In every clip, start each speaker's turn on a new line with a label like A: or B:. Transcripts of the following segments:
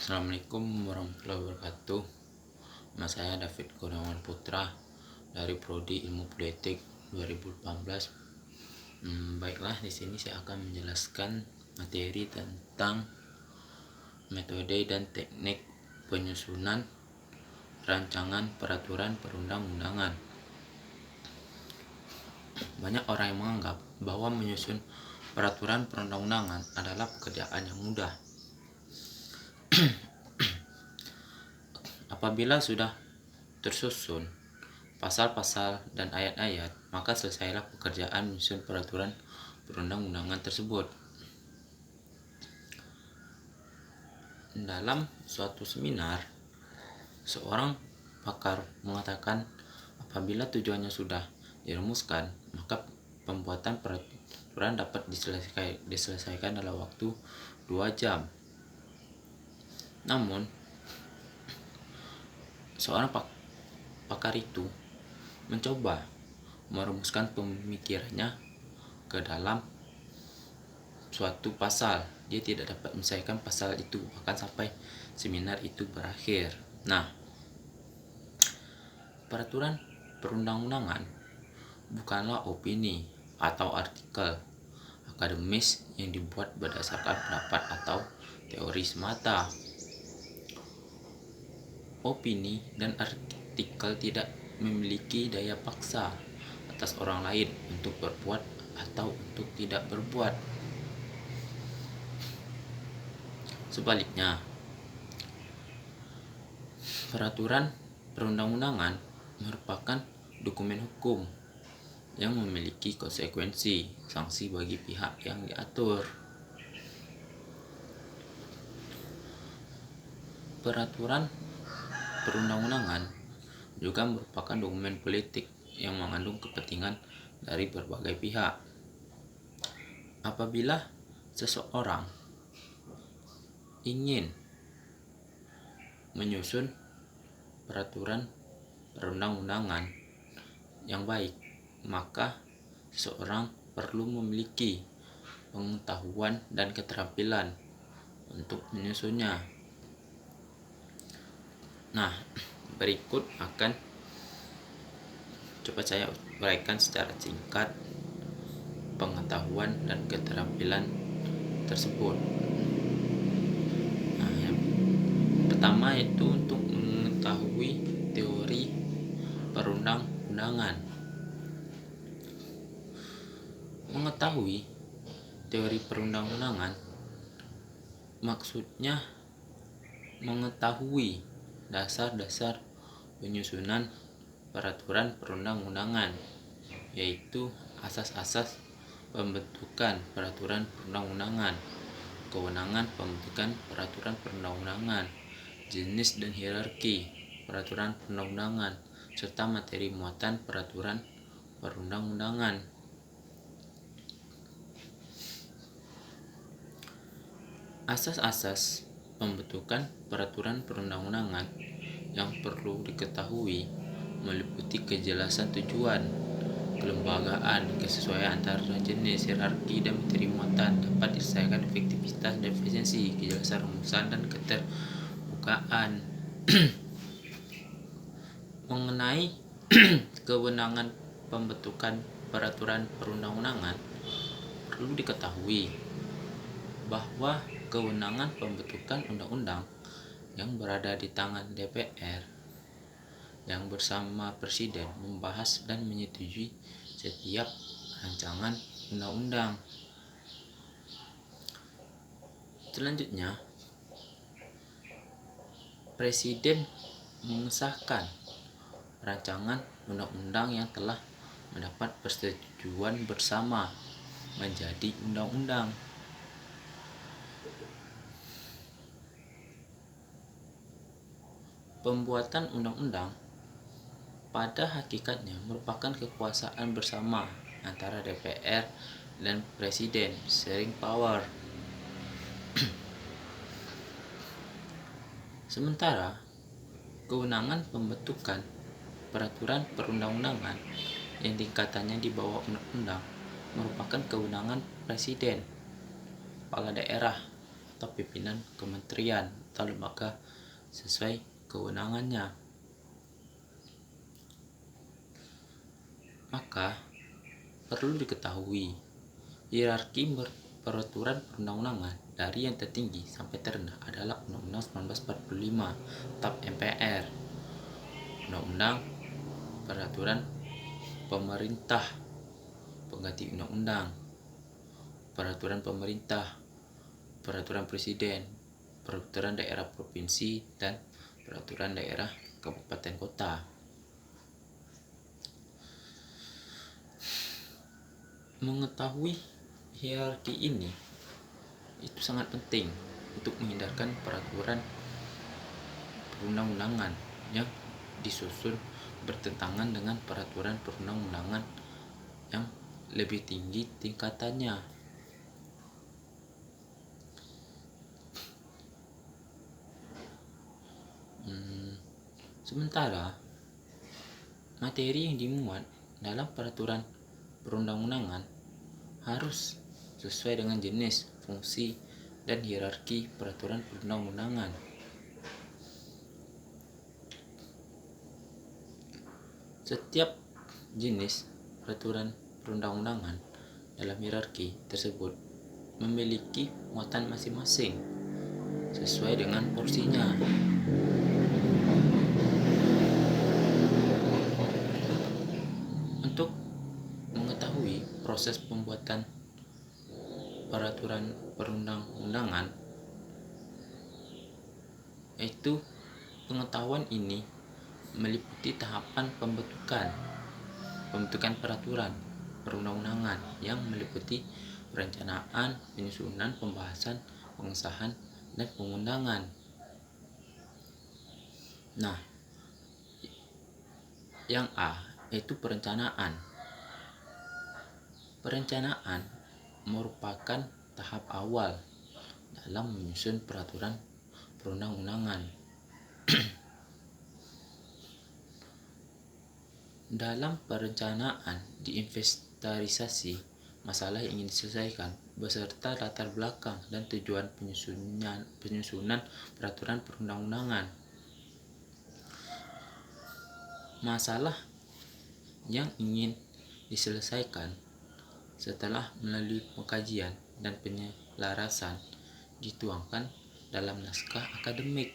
A: Assalamualaikum warahmatullahi wabarakatuh. Nama saya David Kurniawan Putra dari Prodi Ilmu Politik 2018. Baiklah, di sini saya akan menjelaskan materi tentang metode dan teknik penyusunan rancangan peraturan perundang-undangan. Banyak orang yang menganggap bahwa menyusun peraturan perundang-undangan adalah pekerjaan yang mudah. Apabila sudah tersusun pasal-pasal dan ayat-ayat, maka selesailah pekerjaan menyusun peraturan perundang-undangan tersebut. Dalam suatu seminar, seorang pakar mengatakan apabila tujuannya sudah dirumuskan, maka pembuatan peraturan dapat diselesaikan dalam waktu 2 jam. Namun, seorang pakar itu mencoba merumuskan pemikirannya ke dalam suatu pasal. Dia tidak dapat menyelesaikan pasal itu bahkan sampai seminar itu berakhir. Nah, peraturan perundang-undangan bukanlah opini atau artikel akademis yang dibuat berdasarkan pendapat atau teori semata. Opini dan artikel tidak memiliki daya paksa atas orang lain untuk berbuat atau untuk tidak berbuat. Sebaliknya, peraturan perundang-undangan merupakan dokumen hukum yang memiliki konsekuensi sanksi bagi pihak yang diatur. Peraturan perundang-undangan juga merupakan dokumen politik yang mengandung kepentingan dari berbagai pihak. Apabila seseorang ingin menyusun peraturan perundang-undangan yang baik, maka seseorang perlu memiliki pengetahuan dan keterampilan untuk menyusunnya. Nah, berikut akan coba saya uraikan secara singkat pengetahuan dan keterampilan tersebut. Nah, yang pertama itu untuk mengetahui teori perundang-undangan. Mengetahui teori perundang-undangan maksudnya mengetahui dasar-dasar penyusunan peraturan perundang-undangan, yaitu asas-asas pembentukan peraturan perundang-undangan, kewenangan pembentukan peraturan perundang-undangan, jenis dan hierarki peraturan perundang-undangan, serta materi muatan peraturan perundang-undangan. Asas-asas pembentukan peraturan perundang-undangan yang perlu diketahui meliputi kejelasan tujuan, kelembagaan, kesesuaian antara jenis, hierarki, dan materi muatan, dapat diselesaikan efektivitas dan efisiensi, kejelasan rumusan, dan keterbukaan. Mengenai kewenangan pembentukan peraturan perundang-undangan, perlu diketahui bahwa kewenangan pembentukan undang-undang yang berada di tangan DPR yang bersama Presiden membahas dan menyetujui setiap rancangan undang-undang. Selanjutnya, Presiden mengesahkan rancangan undang-undang yang telah mendapat persetujuan bersama menjadi undang-undang. Pembuatan undang-undang pada hakikatnya merupakan kekuasaan bersama antara DPR dan Presiden, sharing power. Sementara kewenangan pembentukan peraturan perundang-undangan yang tingkatannya di bawah undang-undang merupakan kewenangan Presiden, kepala daerah, atau pimpinan kementerian atau lembaga sesuai kewenangannya. Maka perlu diketahui hierarki peraturan perundang-undangan dari yang tertinggi sampai terendah adalah Undang-Undang 1945 TAP MPR, Undang-Undang Peraturan Pemerintah pengganti undang-undang, peraturan pemerintah, peraturan presiden, peraturan daerah provinsi, dan peraturan daerah kabupaten kota. Mengetahui hierarki ini itu sangat penting untuk menghindarkan peraturan perundang-undangan yang disusun bertentangan dengan peraturan perundang-undangan yang lebih tinggi tingkatannya. Sementara materi yang dimuat dalam peraturan perundang-undangan harus sesuai dengan jenis, fungsi, dan hierarki peraturan perundang-undangan. Setiap jenis peraturan perundang-undangan dalam hierarki tersebut memiliki muatan masing-masing sesuai dengan porsinya. Untuk mengetahui proses pembuatan peraturan perundang-undangan, yaitu pengetahuan ini meliputi tahapan pembentukan peraturan perundang-undangan yang meliputi perencanaan, penyusunan, pembahasan, pengesahan, dan pengundangan. Nah, yang A yaitu perencanaan. Perencanaan merupakan tahap awal dalam menyusun peraturan perundang-undangan. Dalam perencanaan diinventarisasi masalah yang ingin diselesaikan beserta latar belakang dan tujuan penyusunan peraturan perundang-undangan. Masalah yang ingin diselesaikan setelah melalui pengkajian dan penyelarasan dituangkan dalam naskah akademik.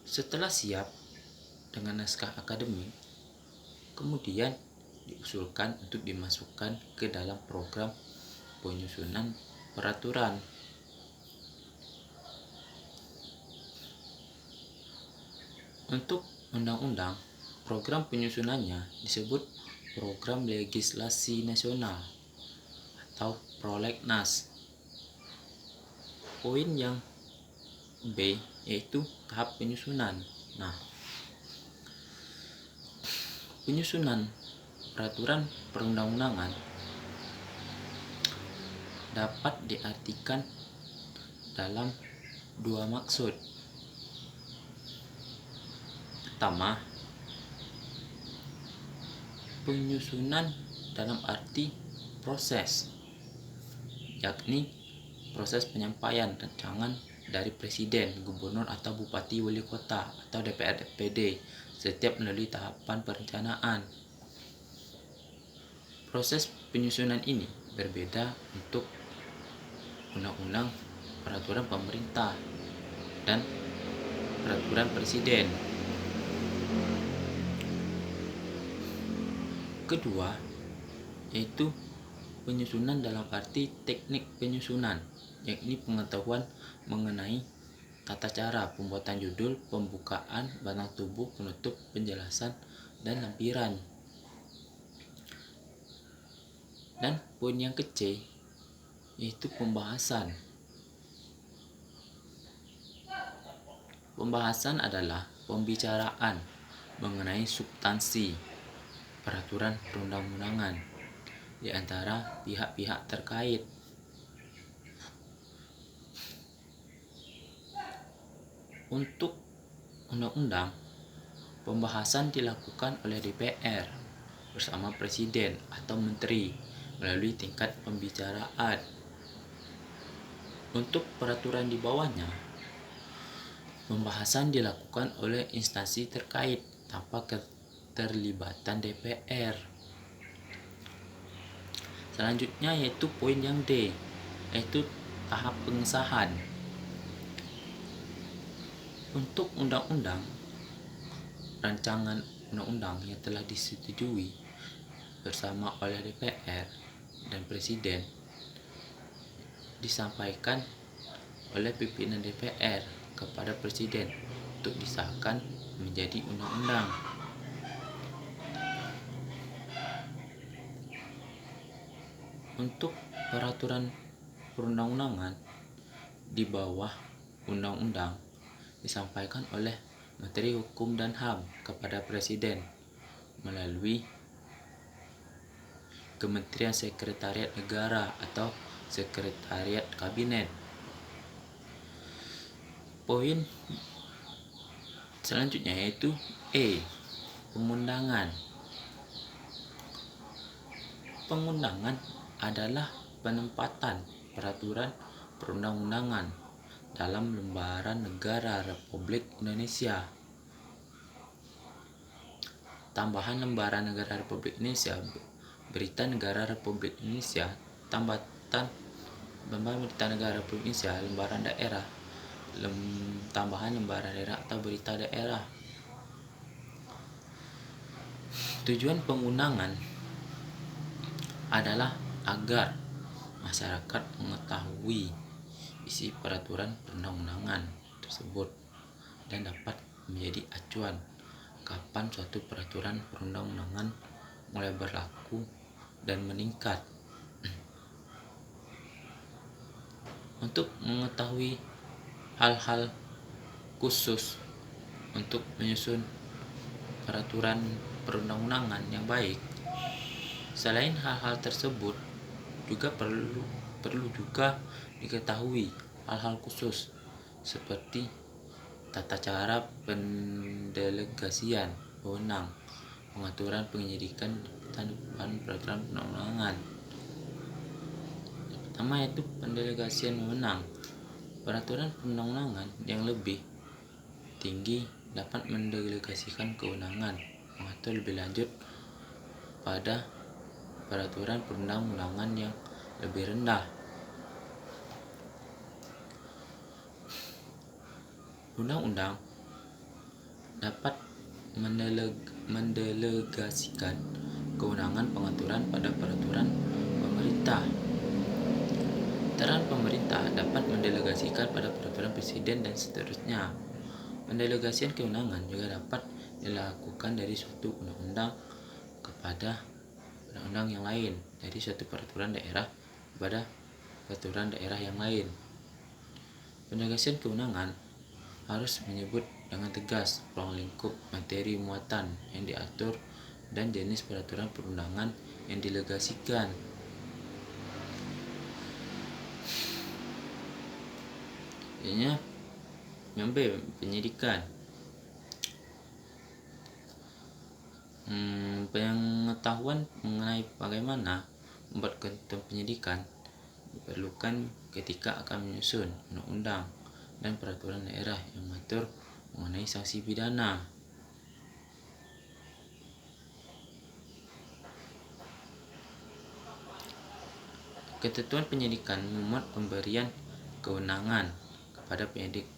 A: Setelah siap dengan naskah akademik, kemudian diusulkan untuk dimasukkan ke dalam program penyusunan peraturan. Untuk undang-undang, program penyusunannya disebut Program Legislasi Nasional atau Prolegnas. Poin yang B yaitu tahap penyusunan. Nah, penyusunan peraturan perundang-undangan dapat diartikan dalam dua maksud. Pertama, penyusunan dalam arti proses, yakni proses penyampaian rancangan dari presiden, gubernur atau bupati, wali kota, atau DPR DPD setiap melalui tahapan perencanaan. Proses penyusunan ini berbeda untuk undang-undang, peraturan pemerintah, dan peraturan presiden. Kedua, yaitu penyusunan dalam arti teknik penyusunan, yakni pengetahuan mengenai tata cara pembuatan judul, pembukaan, batang tubuh, penutup, penjelasan, dan lampiran. Dan poin yang kecil yaitu pembahasan. Pembahasan adalah pembicaraan mengenai substansi peraturan perundang-undangan di antara pihak-pihak terkait. Untuk undang-undang, pembahasan dilakukan oleh DPR bersama presiden atau menteri melalui tingkat pembicaraan. Untuk peraturan di bawahnya, pembahasan dilakukan oleh instansi terkait tanpa keterlibatan DPR. Selanjutnya yaitu poin yang D, yaitu tahap pengesahan. Untuk undang-undang, rancangan undang-undang yang telah disetujui bersama oleh DPR dan Presiden disampaikan oleh pimpinan DPR kepada Presiden untuk disahkan menjadi undang-undang. Untuk peraturan perundang-undangan di bawah undang-undang disampaikan oleh Menteri Hukum dan HAM kepada Presiden melalui Kementerian Sekretariat Negara atau Sekretariat Kabinet. Poin selanjutnya yaitu E, pengundangan. Pengundangan adalah penempatan peraturan perundang-undangan dalam lembaran negara Republik Indonesia. Tambahan lembaran negara Republik Indonesia, Berita Negara Republik Indonesia, tambahan Berita Negara Republik Indonesia, lembaran daerah, tambahan lembaran daerah atau berita daerah. Tujuan pengundangan adalah agar masyarakat mengetahui isi peraturan perundang-undangan tersebut dan dapat menjadi acuan kapan suatu peraturan perundang-undangan mulai berlaku dan meningkat. Untuk mengetahui hal-hal khusus untuk menyusun peraturan perundang-undangan yang baik, selain hal-hal tersebut juga perlu juga diketahui hal-hal khusus seperti tata cara pendelegasian wewenang, pengaturan penyidikan dan peraturan perundang-undangan. Pertama yaitu pendelegasian wewenang. Peraturan perundang-undangan yang lebih tinggi dapat mendelegasikan kewenangan mengatur lebih lanjut pada peraturan perundang-undangan yang lebih rendah. Undang-undang dapat mendelegasikan kewenangan pengaturan pada peraturan pemerintah. Peran pemerintah dapat mendelegasikan pada peraturan presiden dan seterusnya. Pendelegasian kewenangan juga dapat dilakukan dari suatu undang-undang kepada undang-undang yang lain, dari suatu peraturan daerah kepada peraturan daerah yang lain. Pendelegasian kewenangan harus menyebut dengan tegas ruang lingkup, materi, muatan yang diatur dan jenis peraturan perundangan yang didelegasikan. Yang B, penyidikan. Pengetahuan mengenai bagaimana membuat ketentuan penyidikan diperlukan ketika akan menyusun undang-undang dan peraturan daerah yang mengatur mengenai sanksi pidana. Ketentuan penyidikan memuat pemberian kewenangan kepada penyidik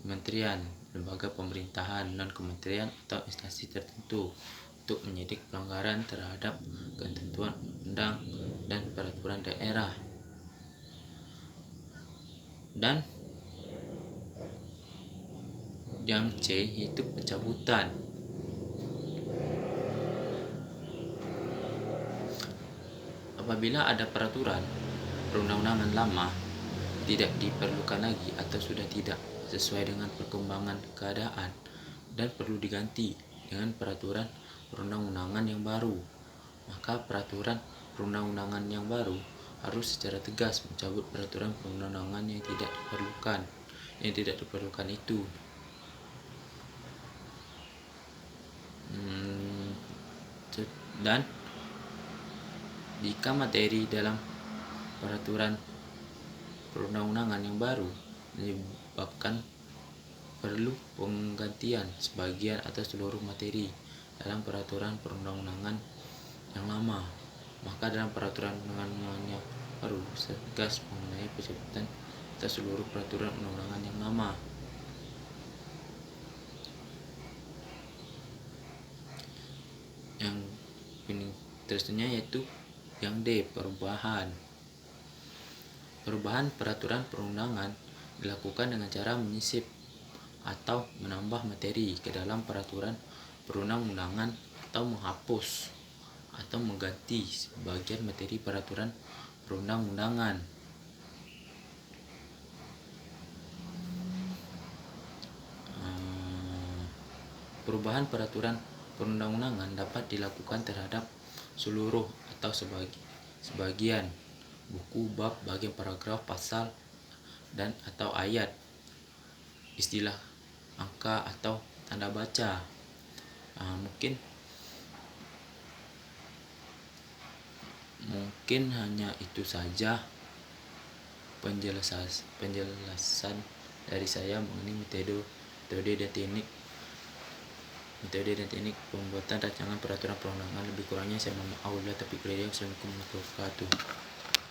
A: kementerian, lembaga pemerintahan, non-kementerian atau instansi tertentu untuk menyidik pelanggaran terhadap ketentuan undang dan peraturan daerah. Dan yang C yaitu pencabutan. Apabila ada peraturan perundang-undangan lama tidak diperlukan lagi atau sudah tidak sesuai dengan perkembangan keadaan dan perlu diganti dengan peraturan perundang-undangan yang baru, maka peraturan perundang-undangan yang baru harus secara tegas mencabut peraturan perundang-undangan yang tidak diperlukan itu. Dan jika materi dalam peraturan perundang-undangan yang baru menyebabkan perlu penggantian sebagian atau seluruh materi dalam peraturan perundang-undangan yang lama. Maka dalam peraturan perundang-undangan yang baru tegas mengenai pencabutan atau seluruh peraturan perundang-undangan yang lama. Yang terusnya yaitu yang D, perubahan. Perubahan peraturan perundangan dilakukan dengan cara menyisip atau menambah materi ke dalam peraturan perundang-undangan atau menghapus atau mengganti sebagian materi peraturan perundang-undangan. Perubahan peraturan perundang-undangan dapat dilakukan terhadap seluruh atau sebagian buku, bab, bagian paragraf, pasal, dan atau ayat, istilah angka atau tanda baca. Mungkin hanya itu saja penjelasan dari saya mengenai metode dan teknik pembuatan rancangan peraturan perundangan. Lebih kurangnya saya mohon maaf. Assalamualaikum warahmatullahi wabarakatuh.